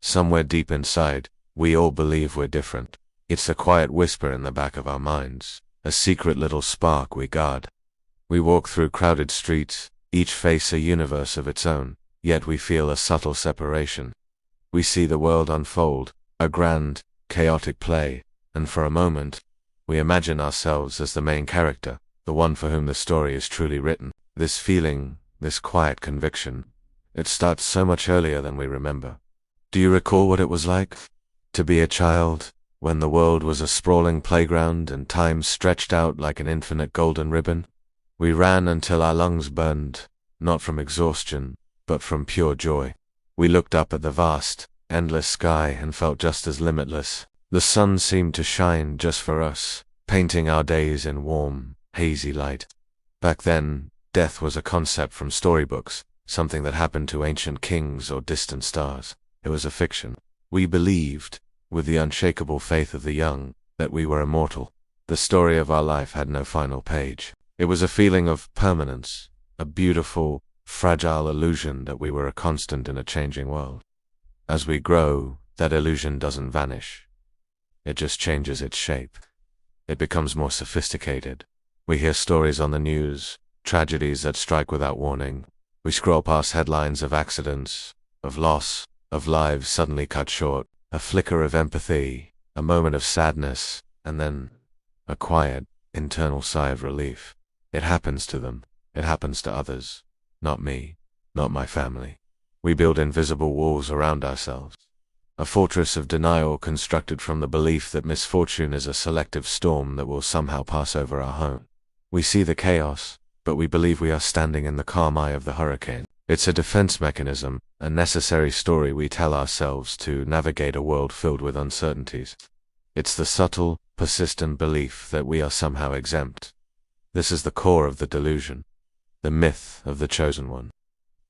Somewhere deep inside, we all believe we're different. It's a quiet whisper in the back of our minds, a secret little spark we guard. We walk through crowded streets, each face a universe of its own, yet we feel a subtle separation. We see the world unfold, a grand, chaotic play, and for a moment, we imagine ourselves as the main character, the one for whom the story is truly written. This feeling, this quiet conviction, it starts so much earlier than we remember. Do you recall what it was like to be a child, when the world was a sprawling playground and time stretched out like an infinite golden ribbon? We ran until our lungs burned, not from exhaustion, but from pure joy. We looked up at the vast, endless sky and felt just as limitless. The sun seemed to shine just for us, painting our days in warm, hazy light. Back then, death was a concept from storybooks, something that happened to ancient kings or distant stars. It was a fiction. We believed, with the unshakable faith of the young, that we were immortal. The story of our life had no final page. It was a feeling of permanence, a beautiful, fragile illusion that we were a constant in a changing world. As we grow, that illusion doesn't vanish. It just changes its shape. It becomes more sophisticated. We hear stories on the news, tragedies that strike without warning. We scroll past headlines of accidents, of loss, of lives suddenly cut short, a flicker of empathy, a moment of sadness, and then a quiet, internal sigh of relief. It happens to them. It happens to others. Not me. Not my family. We build invisible walls around ourselves. A fortress of denial constructed from the belief that misfortune is a selective storm that will somehow pass over our home. We see the chaos, but we believe we are standing in the calm eye of the hurricane. It's a defense mechanism, a necessary story we tell ourselves to navigate a world filled with uncertainties. It's the subtle, persistent belief that we are somehow exempt. This is the core of the delusion, the myth of the chosen one.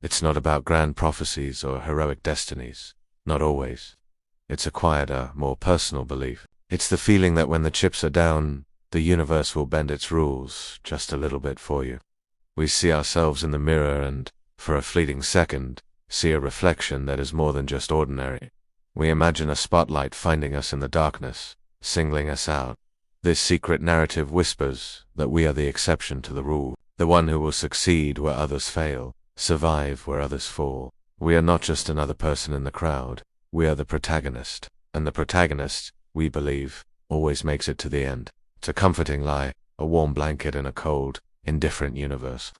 It's not about grand prophecies or heroic destinies. Not always. It's a quieter, more personal belief. It's the feeling that when the chips are down, the universe will bend its rules just a little bit for you. We see ourselves in the mirror and, for a fleeting second, see a reflection that is more than just ordinary. We imagine a spotlight finding us in the darkness, singling us out. This secret narrative whispers that we are the exception to the rule, the one who will succeed where others fail, survive where others fall. We are not just another person in the crowd, we are the protagonist, and the protagonist, we believe, always makes it to the end. It's a comforting lie, a warm blanket in a cold, indifferent universe.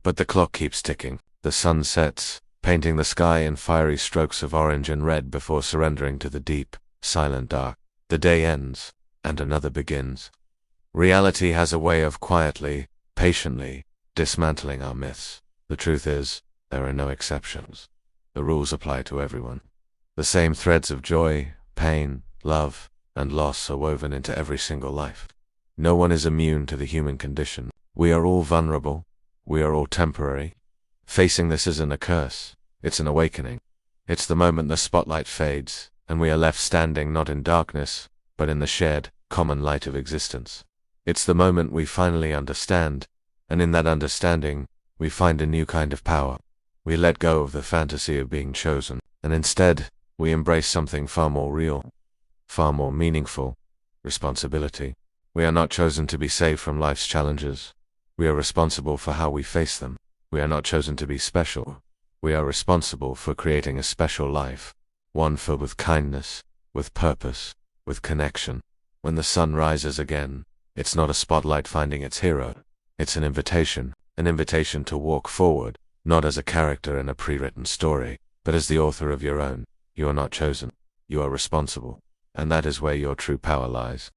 But the clock keeps ticking. The sun sets, painting the sky in fiery strokes of orange and red before surrendering to the deep, silent dark. The day ends, and another begins. Reality has a way of quietly, patiently, dismantling our myths. The truth is, there are no exceptions. The rules apply to everyone. The same threads of joy, pain, love, and loss are woven into every single life. No one is immune to the human condition. We are all vulnerable. We are all temporary. Facing this isn't a curse. It's an awakening. It's the moment the spotlight fades, and we are left standing not in darkness, but in the shared, common light of existence. It's the moment we finally understand, and in that understanding, we find a new kind of power. We let go of the fantasy of being chosen, and instead, we embrace something far more real, far more meaningful: responsibility. We are not chosen to be saved from life's challenges. We are responsible for how we face them. We are not chosen to be special. We are responsible for creating a special life, one filled with kindness, with purpose, with connection. When the sun rises again, it's not a spotlight finding its hero. It's an invitation to walk forward, not as a character in a pre-written story, but as the author of your own. You are not chosen. You are responsible. And that is where your true power lies.